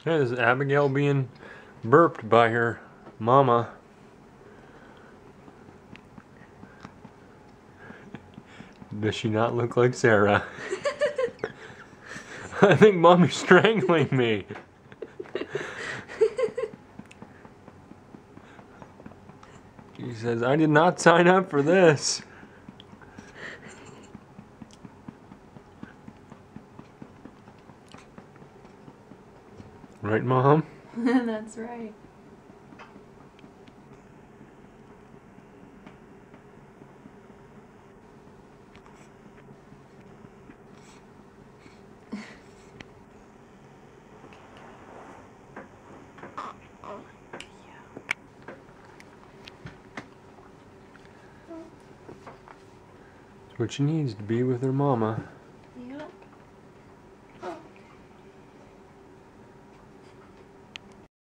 Okay, this is Abigail being burped by her mama. Does she not look like Sarah? I think Mommy's strangling me. She says, I did not sign up for this. Right, Mom? That's right. It's what she needs to be with her mama.